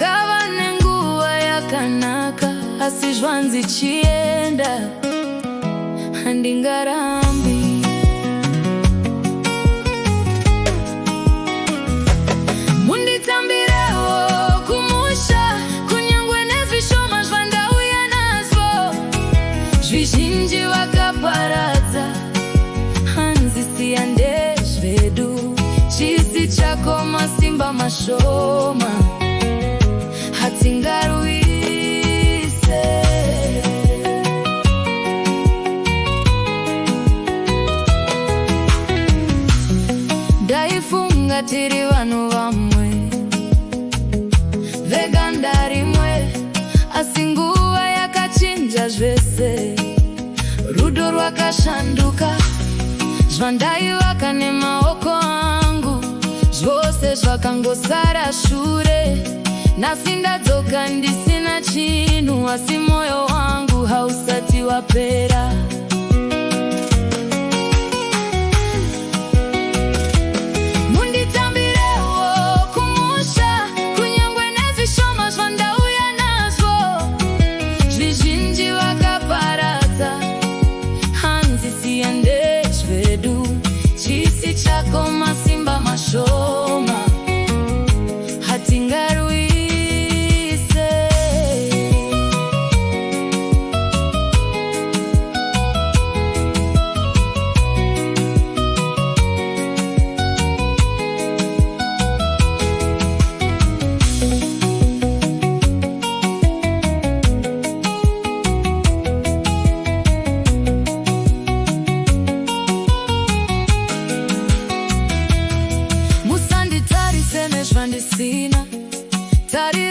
kava nenguva yakanaka, asi zvanzi chienda handingarambi. Munditambirewo kumusha, kunyangwe nezvishoma zvandauya nazvo. Zvizhinji vakaparadza, hanzi siya ndezvedu. Chisi chako masimba mashoma, hatingaruise. Ndaifunga tiri vanhu vamwe, veganda rimwe, asi nguva yakachinja zvese. Rudo rwakashanduka, zvandaivaka nemaoko angu zvose zvakangosara shure. Nhasi ndadzoka ndisina chinhu, asi moyo wangu hausati wapera. Munditambirewo kumusha, kunyangwe nezvishoma zvandauya nazvo. Zvizhinji vakaparadza, hanzi siya ndezvedu. Chisi chako masimba mashoma, hatingaruise. Musanditarise nezvandisina, tarira